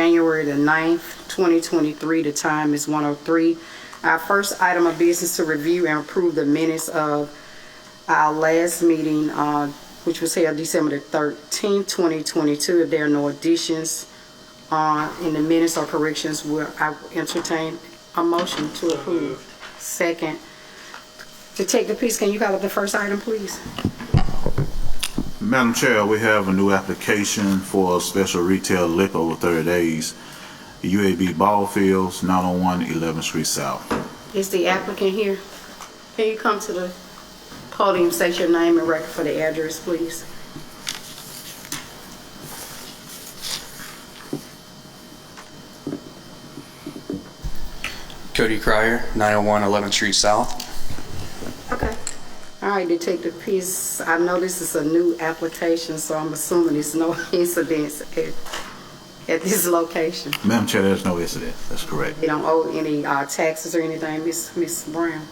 January the 9th, 2023. The time is 1:03. Our first item of business to review and approve the minutes of our last meeting, which was held December the 13th, 2022. If there are no additions in the minutes or corrections, I will entertain a motion to approve. Second. Detective Peace, can you call up the first item, please? Madam Chair, we have a new application for a special retail liquor over 30 days. UAB Ball Fields, 901 11th Street South. Is the applicant here? Can you come to the podium, state your name and record for the address, please? Cody Cryer, 901 11th Street South. Okay. All right, Detective Peace, I know this is a new application, so I'm assuming there's no incidents at this location. Madam Chair, there's no incident. That's correct. They don't owe any taxes or anything, Miss Brown?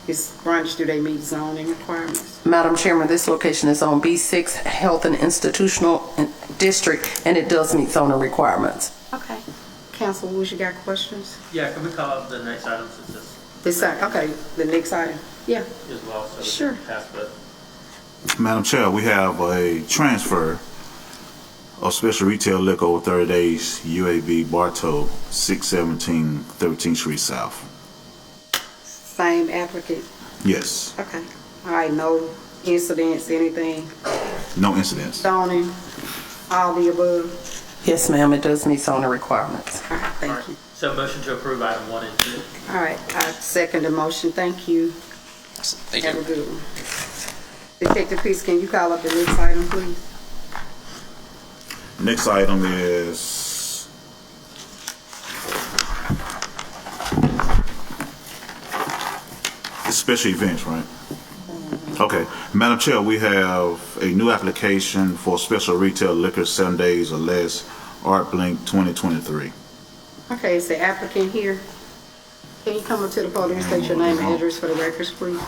Ms. Brunch, do they meet zoning requirements? Madam Chairman, this location is on B6 Health and Institutional District, and it does meet zoning requirements. Okay. Council Woods, you got questions? Yeah, can we call up the next item since Okay, the next item. Yeah. as well, so we Sure. can pass it. Madam Chair, we have a transfer of special retail liquor over 30 days, UAB Bartow, 617 13th Street South. Same applicant. Yes, Okay. All right, no incidents, anything? no incidents. Zoning, all the above? Yes, ma'am, it does meet zoning requirements. All right, thank you. So motion to approve item 1 and 2. All right, I second the motion. Thank you. Thank Have a you. good one. Detective Peace, can you call up the next item, please? Next item is special events, right? Okay. Madam Chair, we have a new application for special retail liquor 7 days or less, Art Blink 2023. Okay, is the applicant here? Can you come up to the podium and state your name and address for the records, please?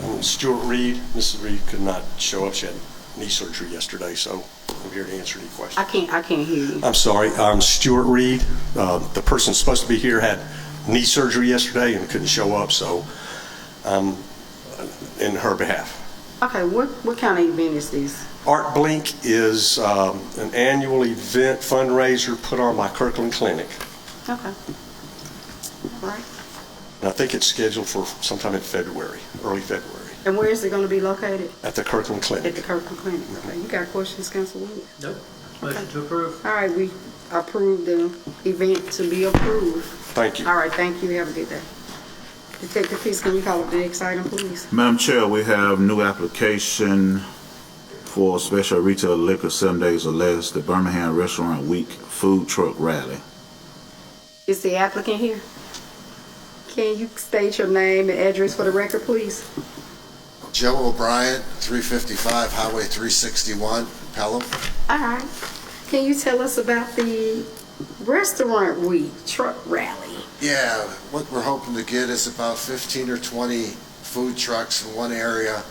I'm Stuart Reed. Mrs. Reed could not show up. She had knee surgery yesterday, so I'm here to answer any questions. I can't hear you. I'm sorry. I'm Stuart Reed. The person supposed to be here had knee surgery yesterday and couldn't show up, so I'm in her behalf. Okay, what kind of event is this? Art Blink is an annual event fundraiser put on by Kirkland Clinic. Okay. All right. And I think it's scheduled for sometime in February, early February, And where is it going to be located? at the Kirkland At Clinic. the Kirkland Clinic. Okay, you got questions, Council Wood? Nope. Motion to approve. All right, we approve the event to be approved. Thank you. All right, thank you. Have a good day. Detective Peace, can you call up the next item, please? Madam Chair, we have new application for special retail liquor 7 days or less, the Birmingham Restaurant Week Food Truck Rally. Is the applicant here? Can you state your name and address for the record, please? Joe O'Brien, 355 Highway 361, Pelham. All right. Can you tell us about the Restaurant Week Truck Rally? Yeah, what we're hoping to get is about 15 or 20 food trucks in one area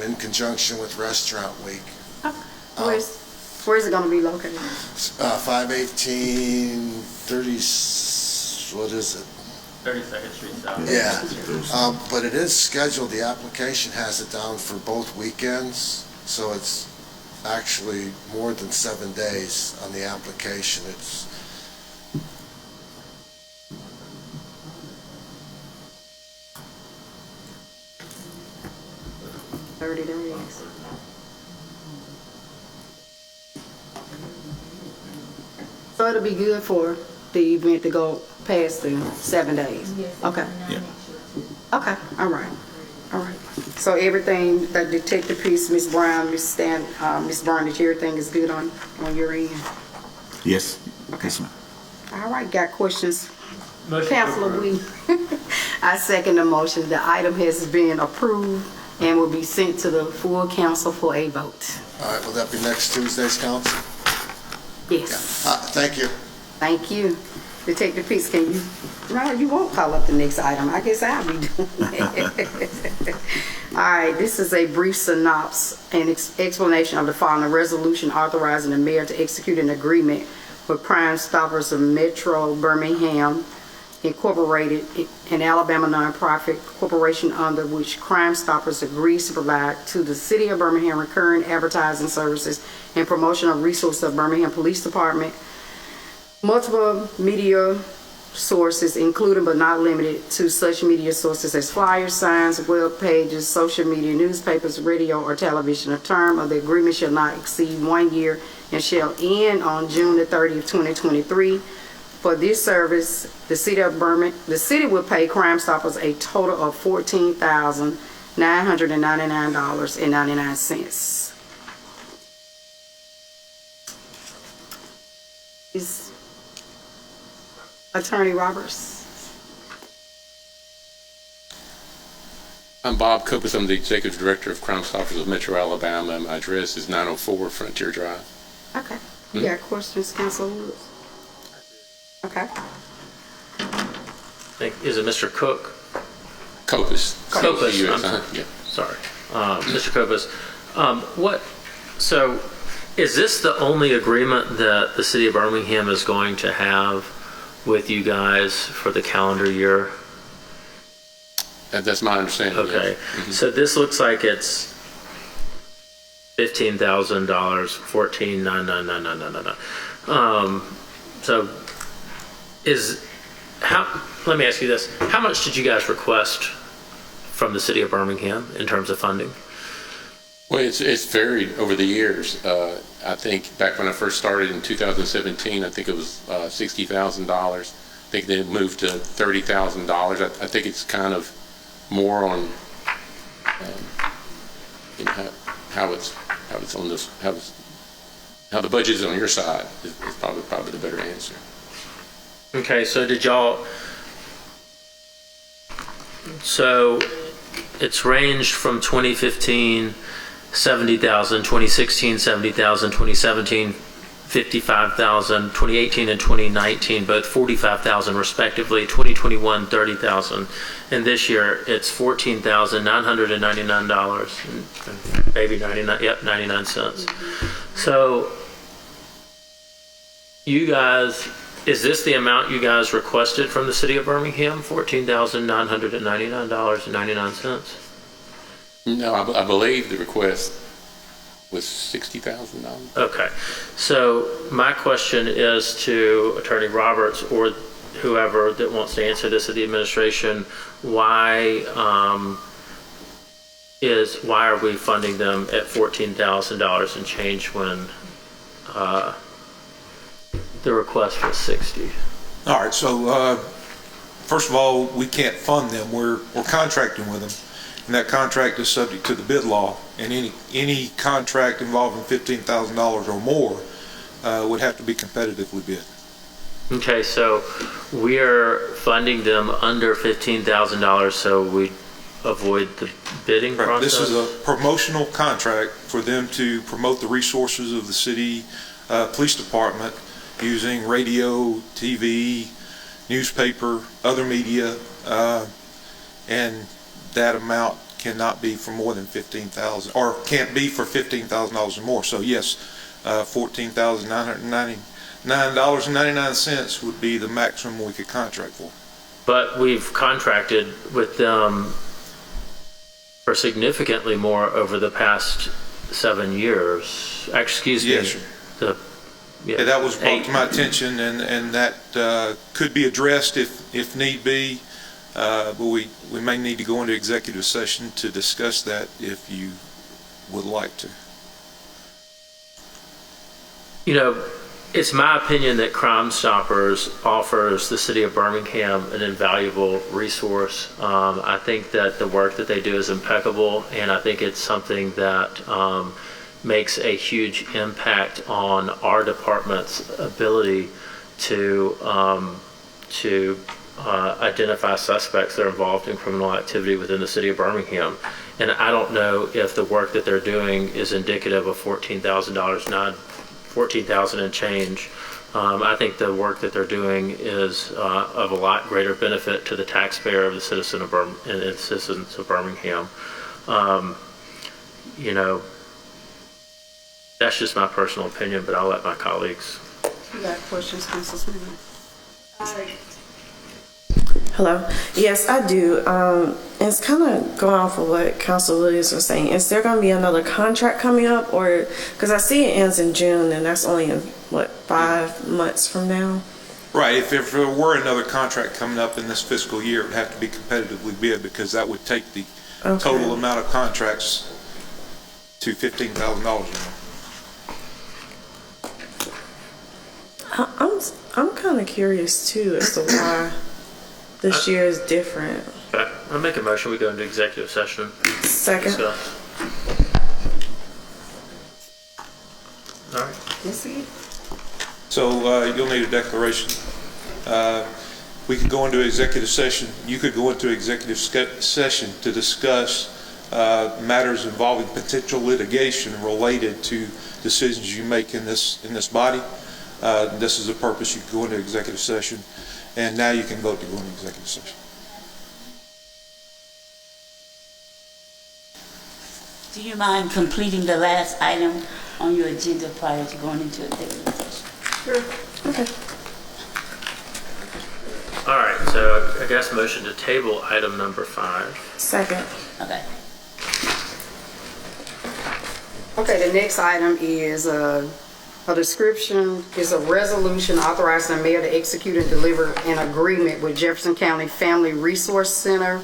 in conjunction with Restaurant Week. Where's it going to be located? 518, 30, what is it? 32nd Street South. Yeah, but it is scheduled, the application has it down for both weekends, so it's actually more than 7 days on the application. It's 30 days. So it'll be good for the event to go past the 7 days? Okay. Yeah. Okay, all right. All right. So everything, the Detective Peace, Ms. Brown, Ms. Burnage, everything is good on your end? Yes. Okay. Yes, ma'am. All right, got questions? Motion to Councilor approve. Wee. I second the motion. The item has been approved and will be sent to the full council for a vote. all right, will that be next Tuesday's council? Yes. Thank you. Thank you. Detective Peace, can you, no, you won't call up the next item. I guess I'll be doing it. All right, this is a brief synopsis and explanation of the following resolution authorizing the mayor to execute an agreement with Crime Stoppers of Metro Birmingham Incorporated, an Alabama nonprofit corporation under which Crime Stoppers agrees to provide to the City of Birmingham recurring advertising services and promotional resources of Birmingham Police Department, multiple media sources, including but not limited to such media sources as flyers, signs, web pages, social media, newspapers, radio, or television. The term of the agreement shall not exceed 1 year and shall end on June the 30th, 2023. For this service, the city will pay Crime Stoppers a total of $14,999.99. Is Attorney Roberts? I'm Bob Copus. I'm the Executive Director of Crime Stoppers of Metro Alabama. My address is 904 Frontier Drive. Okay. You got questions, Council Woods? Okay. Is it Mr. Cook? Copus. Copus, C-O-P-U-S, I'm Yeah. Sorry. Mr. Copus, so is this the only agreement that the city of Birmingham is going to have with you guys for the calendar year? That's my understanding. Okay. Yes. Mhm. So this looks like it's $15,000, $14,999. So let me ask you this. How much did you guys request from the city of Birmingham in terms of funding? Well, it's varied over the years. I think back when I first started in 2017, I think it was $60,000. I think they moved to $30,000. I think it's kind of more on how it's on this, how the budget is on your side is probably the better answer. Okay, so so it's ranged from 2015, 70,000, 2016, 70,000, 2017, 55,000, 2018 and 2019, both 45,000 respectively, 2021, 30,000. And this year it's $14,999 and maybe 99 cents. So you guys, is this the amount you guys requested from the city of Birmingham? $14,999.99? No, I believe the request was $60,000. Okay. So my question is to Attorney Roberts or whoever that wants to answer this at the administration, why are we funding them at $14,000 and change when the request was 60? All right, so first of all, we can't fund them. We're contracting with them, and that contract is subject to the bid law. And any contract involving $15,000 or more would have to be competitively bid. Okay, so we are funding them under $15,000, so we avoid the bidding Right. process. This is a promotional contract for them to promote the resources of the city police department using radio, TV, newspaper, other media, and that amount cannot be for more than $15,000, or can't be for $15,000 or more. So yes, $14,999.99 would be the maximum we could contract for. But we've contracted with them for significantly more over the past 7 years. Excuse me. Yes, sir. Yeah, That was brought 8. to my attention, and that could be addressed if need be. But we may need to go into executive session to discuss that if you would like to. You know, it's my opinion that Crime Stoppers offers the city of Birmingham an invaluable resource. I think that the work that they do is impeccable, and I think it's something that makes a huge impact on our department's ability to identify suspects that are involved in criminal activity within the city of Birmingham. And I don't know if the work that they're doing is indicative of $14,000, not $14,000 and change. I think the work that they're doing is of a lot greater benefit to the taxpayer of the citizens of Birmingham. You know, that's just my personal opinion, but I'll let my colleagues. You got questions, Council Smith? Hello. Yes, I do. It's kind of going off of what Council Williams was saying. Is there going to be another contract coming up, or because I see it ends in June, and that's only in 5 months from now? Right, if there were another contract coming up in this fiscal year, it would have to be competitively bid, because that would take the total amount of contracts to $15,000. I'm kind of curious too as to why this year is different. Okay. I'll make a motion. We go into executive session. Second. Discuss. All right. Yes, sir. So you'll need a declaration. We could go into executive session. You could go into executive session to discuss matters involving potential litigation related to decisions you make in this body. This is the purpose. You can go into executive session, and now you can vote to go into executive session. Do you mind completing the last item on your agenda prior to going into executive session? Sure. Okay. All right. So I guess motion to table item number 5. Second. Okay. Okay, the next item is a description, is a resolution authorizing the mayor to execute and deliver an agreement with Jefferson County Family Resource Center.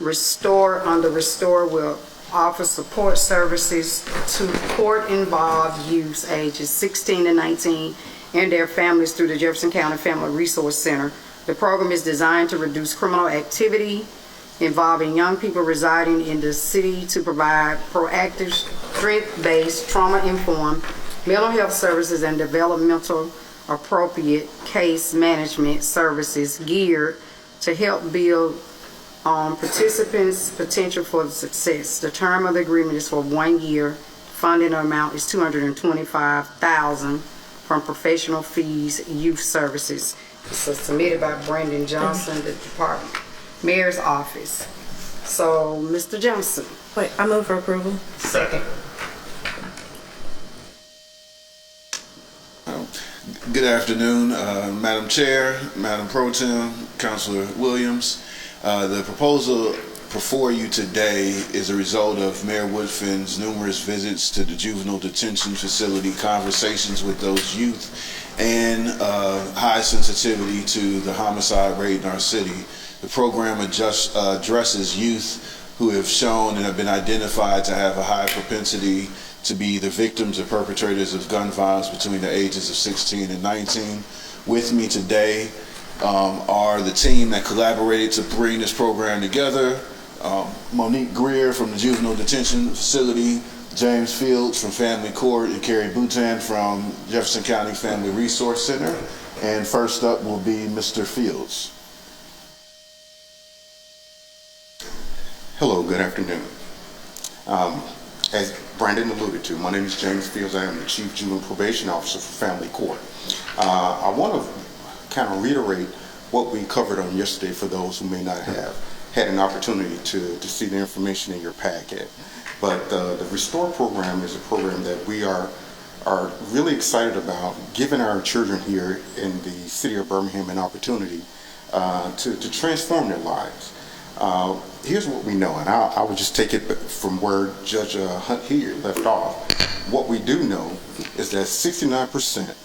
Under Restore will offer support services to court-involved youths ages 16 to 19 and their families through the Jefferson County Family Resource Center. The program is designed to reduce criminal activity involving young people residing in the city, to provide proactive, strength-based, trauma-informed mental health services and developmental appropriate case management services geared to help build on participants' potential for success. The term of the agreement is for 1 year. Funding amount is $225,000 from professional fees, youth services. This is submitted by Brandon Johnson, the Department Mayor's Office. So, Mr. Johnson. Wait, I move for approval. Second. Good afternoon, Madam Chair, Madam Pro Tem, Councilor Williams. The proposal before you today is a result of Mayor Woodfin's numerous visits to the juvenile detention facility, conversations with those youth, and high sensitivity to the homicide rate in our city. The program addresses youth who have shown and have been identified to have a high propensity to be the victims or perpetrators of gun violence between the ages of 16 and 19. With me today are the team that collaborated to bring this program together. Monique Greer from the Juvenile Detention Facility, James Fields from Family Court, and Carrie Boutan from Jefferson County Family Resource Center. And first up will be Mr. Fields. Hello, good afternoon. As Brandon alluded to, my name is James Fields. I am the Chief Juvenile Probation Officer for Family Court. I want to kind of reiterate what we covered on yesterday for those who may not have had an opportunity to see the information in your packet. But the Restore program is a program that we are really excited about, giving our children here in the city of Birmingham an opportunity to transform their lives. Here's what we know, and I would just take it from where Judge Hunt here left off. What we do know is that 69%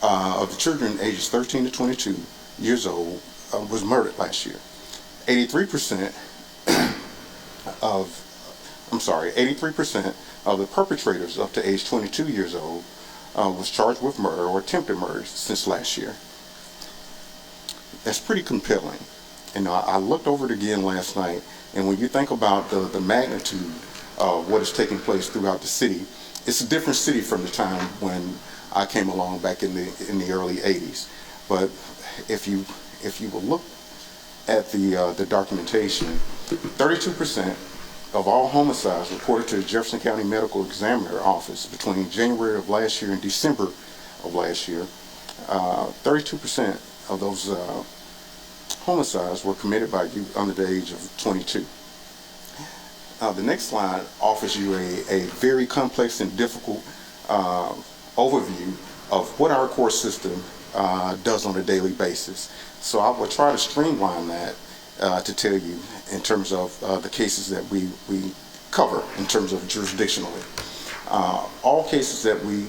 of the children ages 13 to 22 years old was murdered last year. 83% of the perpetrators up to age 22 years old was charged with murder or attempted murder since last year. That's pretty compelling. And I looked over it again last night, and when you think about the magnitude of what is taking place throughout the city, it's a different city from the time when I came along back in the early 80s. But if you will look at the documentation, 32% of all homicides reported to the Jefferson County Medical Examiner Office between January of last year and December of last year, 32% of those homicides were committed by youth under the age of 22. The next slide offers you a very complex and difficult overview of what our court system does on a daily basis. So I will try to streamline that to tell you in terms of the cases that we cover in terms of jurisdictionally. All cases that we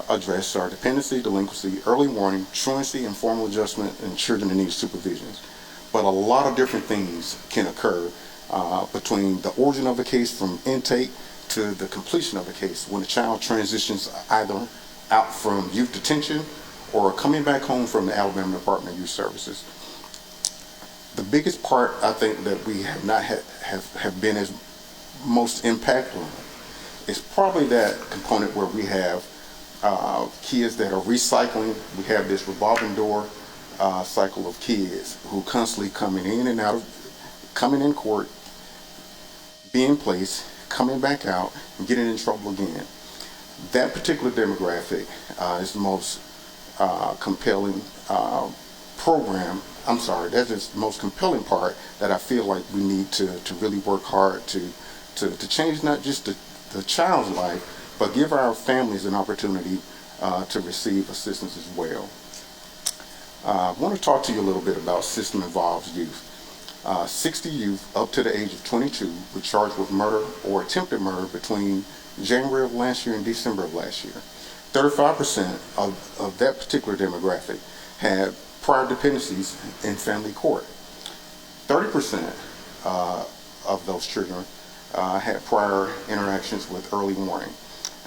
address are dependency, delinquency, early warning, truancy, informal adjustment, and children in need of supervision. But a lot of different things can occur between the origin of a case from intake to the completion of a case when a child transitions either out from youth detention or coming back home from the Alabama Department of Youth Services. The biggest part I think that we have not have been as most impactful is probably that component where we have kids that are recycling. We have this revolving door cycle of kids who constantly coming in and out of, coming in court, being placed, coming back out, and getting in trouble again. That particular demographic is the most compelling program. I'm sorry, that is the most compelling part that I feel like we need to really work hard to change not just the child's life, but give our families an opportunity to receive assistance as well. I want to talk to you a little bit about system-involved youth. 60 youth up to the age of 22 were charged with murder or attempted murder between January of last year and December of last year. 35% of that particular demographic had prior dependencies in family court. 30% of those children had prior interactions with early warning,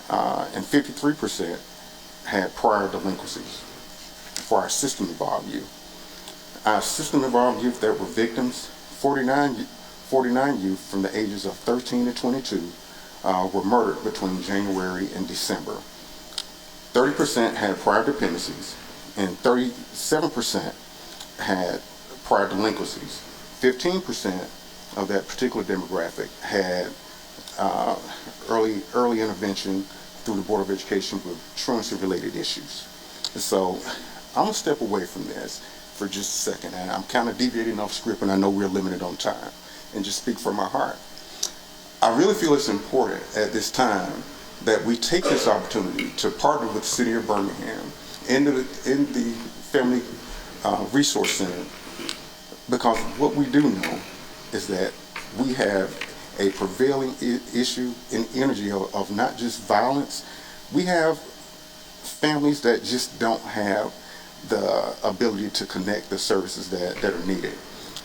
and 53% had prior delinquencies for our system-involved youth. Our system-involved youth that were victims, 49 youth from the ages of 13 to 22 were murdered between January and December. 30% had prior dependencies, and 37% had prior delinquencies. 15% of that particular demographic had early intervention through the Board of Education with truancy-related issues. And so I'm going to step away from this for just a second, and I'm kind of deviating off script, and I know we're limited on time, and just speak from my heart. I really feel it's important at this time that we take this opportunity to partner with the City of Birmingham in the Family Resource Center, because what we do know is that we have a prevailing issue in energy of not just violence. We have families that just don't have the ability to connect the services that are needed.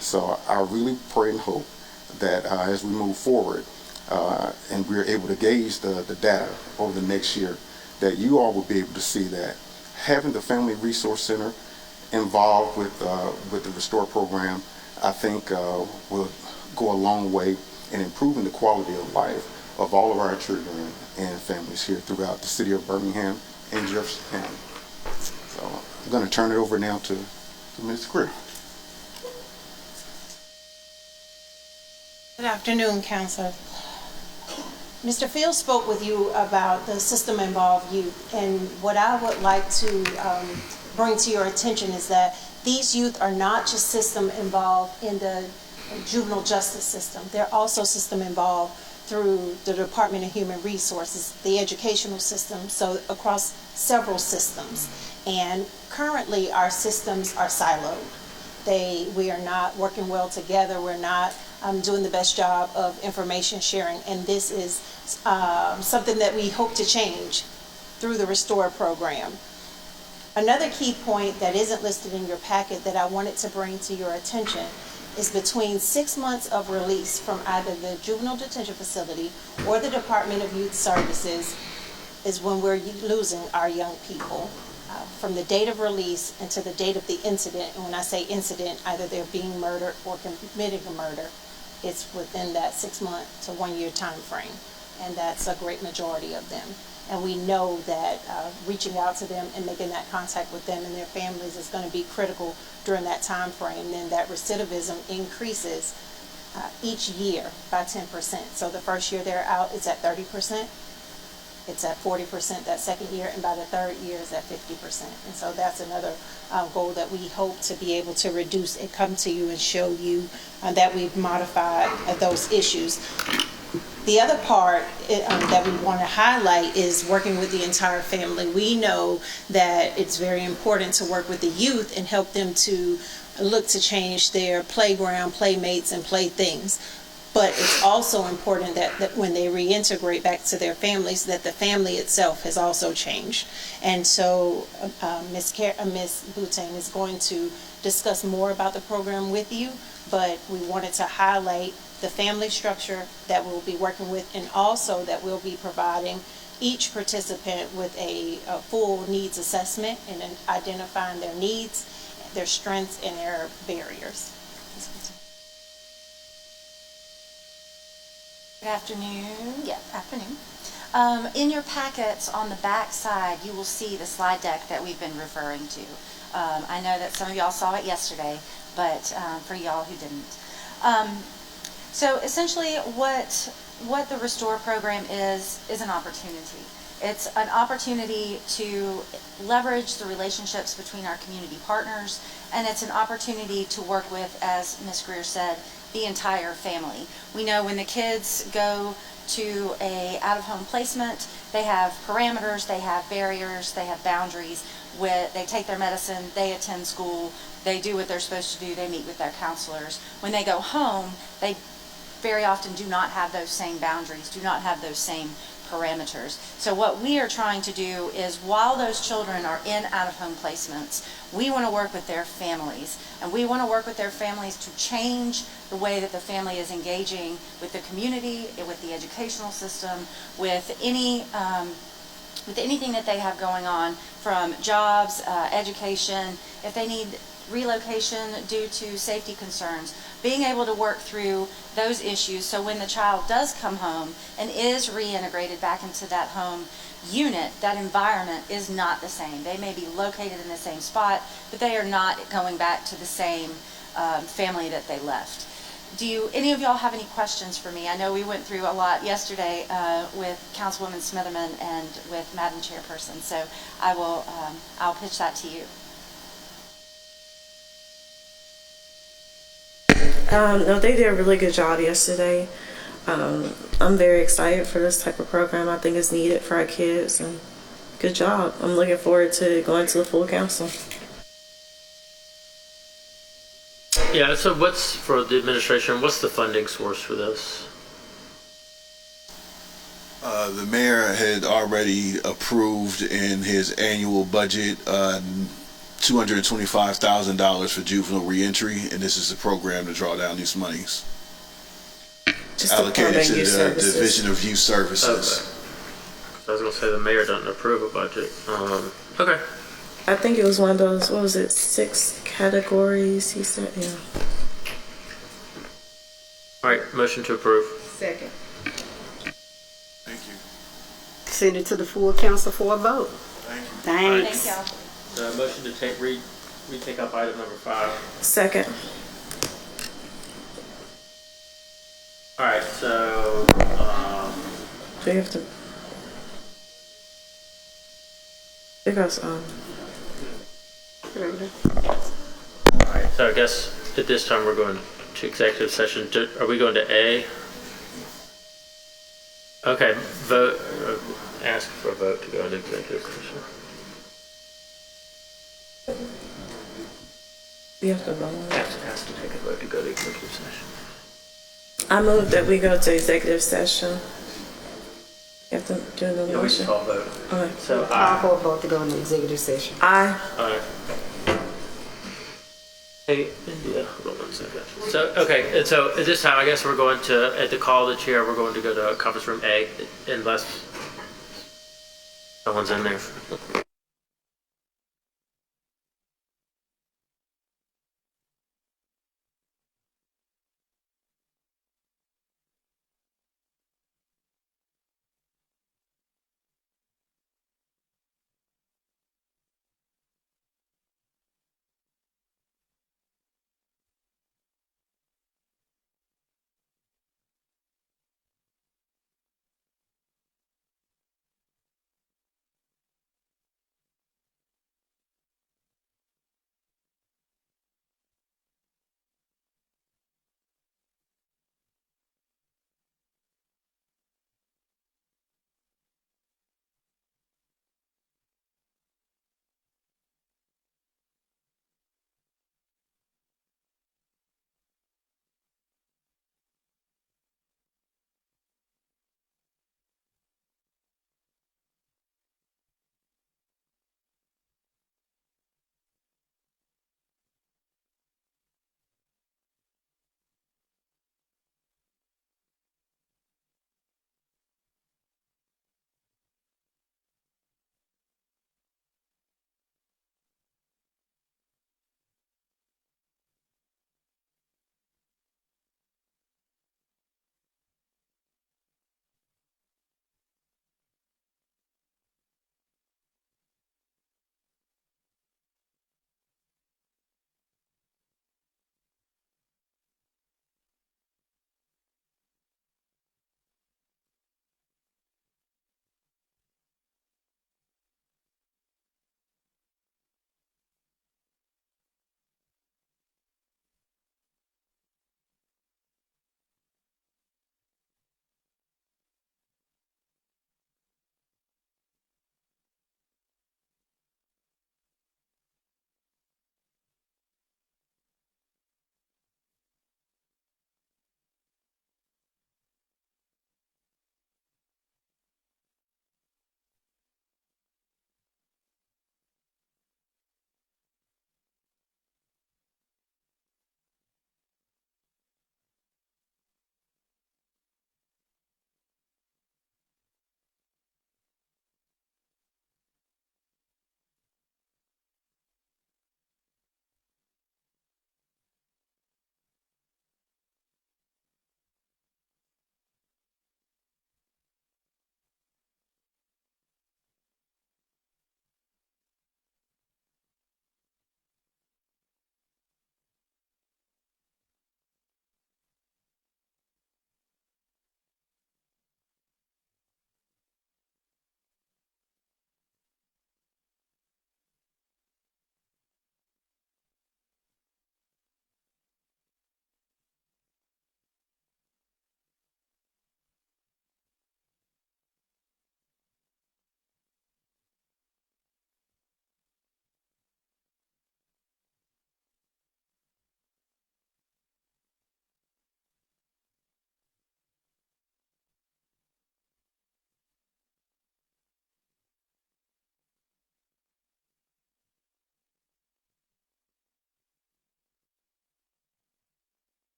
So I really pray and hope that as we move forward and we're able to gauge the data over the next year, that you all will be able to see that having the Family Resource Center involved with the Restore program, I think will go a long way in improving the quality of life of all of our children and families here throughout the City of Birmingham and Jefferson County. So I'm going to turn it over now to Ms. Greer. Good afternoon, Councilor. Mr. Fields spoke with you about the system-involved youth, and what I would like to bring to your attention is that these youth are not just system-involved in the juvenile justice system. They're also system-involved through the Department of Human Resources, the educational system, so across several systems. And currently our systems are siloed. We are not working well together. We're not doing the best job of information sharing, and this is something that we hope to change through the Restore program. Another key point that isn't listed in your packet that I wanted to bring to your attention is between 6 months of release from either the juvenile detention facility or the Department of Youth Services is when we're losing our young people. From the date of release and to the date of the incident, and when I say incident, either they're being murdered or committing a murder, it's within that 6 month to 1 year time frame, and that's a great majority of them. And we know that reaching out to them and making that contact with them and their families is going to be critical during that time frame. And then that recidivism increases each year by 10%. So the first year they're out, it's at 30%. it's at 40% that second year, and by the third year is at 50%. And so that's another goal that we hope to be able to reduce and come to you and show you that we've modified those issues. The other part that we want to highlight is working with the entire family. We know that it's very important to work with the youth and help them to look to change their playground, playmates, and playthings. But it's also important that when they reintegrate back to their families, that the family itself has also changed. And so Ms. Boutain is going to discuss more about the program with you, but we wanted to highlight the family structure that we'll be working with, and also that we'll be providing each participant with a full needs assessment and identifying their needs, their strengths, and their barriers. Good afternoon. Yeah, afternoon. In your packets on the back side, you will see the slide deck that we've been referring to. I know that some of y'all saw it yesterday, but for y'all who didn't. So essentially what the Restore program is an opportunity. It's an opportunity to leverage the relationships between our community partners, and it's an opportunity to work with, as Ms. Greer said, the entire family. We know when the kids go to a out-of-home placement, they have parameters, they have barriers, they have boundaries. They take their medicine, they attend school, they do what they're supposed to do, they meet with their counselors. When they go home, they very often do not have those same boundaries, do not have those same parameters. So what we are trying to do is, while those children are in out-of-home placements, we want to work with their families, and we want to work with their families to change the way that the family is engaging with the community, with the educational system, with anything that they have going on, from jobs, education, if they need relocation due to safety concerns, being able to work through those issues so when the child does come home and is reintegrated back into that home unit, that environment is not the same. They may be located in the same spot, but they are not going back to the same family that they left. Do any of y'all have any questions for me? I know we went through a lot yesterday with Councilwoman Smitherman and with Madam Chairperson, so I'll pitch that to you. No, they did a really good job yesterday. I'm very excited for this type of program. I think it's needed for our kids, and good job. I'm looking forward to going to the full council. Yeah, so what's, for the administration, what's the funding source for this? The mayor had already approved in his annual budget $225,000 for juvenile reentry, and this is a program to draw down these monies. Just allocated to the services. Division of Youth Services. Okay. I was going to say the mayor doesn't approve a budget. Okay. I think it was one of those, what was it, 6 categories, he said, yeah. All right, motion to approve. Second. Thank you. Send it to the full council for a vote. Thank you. Thanks. Thank y'all. Motion to retake up item number 5. Second. All right, so Do we have to? Because all right, so I guess at this time we're going to executive session. Are we going to A? Okay, vote. Ask for a vote to go into executive session. we have to vote. Ask to take a vote to go to executive session. I move that we go to executive session. You have to do another Yeah, we just motion. all vote. Okay. So Call for a vote to go into executive session. Aye. All right. Hey, India, hold on 1 second. So, okay, and so at this time, I guess we're going to, at the call of the chair, we're going to go to conference room A, unless someone's in there.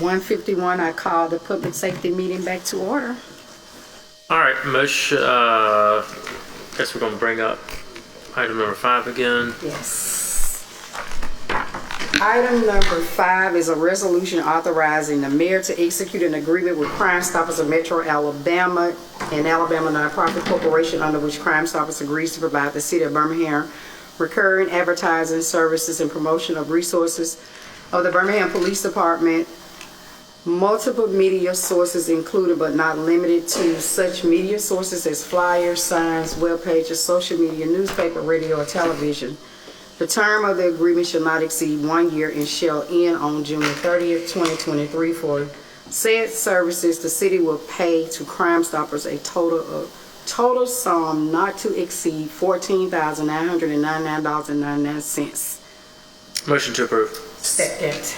1:51, I call the public safety meeting back to order. All right, motion, guess we're going to bring up item number 5 again. Yes. Item number 5 is a resolution authorizing the mayor to execute an agreement with Crime Stoppers of Metro Alabama and Alabama Nonprofit Corporation, under which Crime Stoppers agrees to provide the city of Birmingham recurring advertising services and promotion of resources of the Birmingham Police Department. Multiple media sources included but not limited to such media sources as flyers, signs, web pages, social media, newspaper, radio, or television. The term of the agreement shall not exceed 1 year and shall end on June 30th, 2023. For said services, the city will pay to Crime Stoppers a total sum not to exceed $14,999.99. Motion to approve. Second.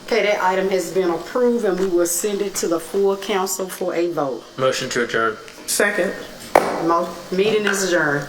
Okay, that item has been approved, and we will send it to the full council for a vote. Motion to adjourn. Second. Meeting is adjourned.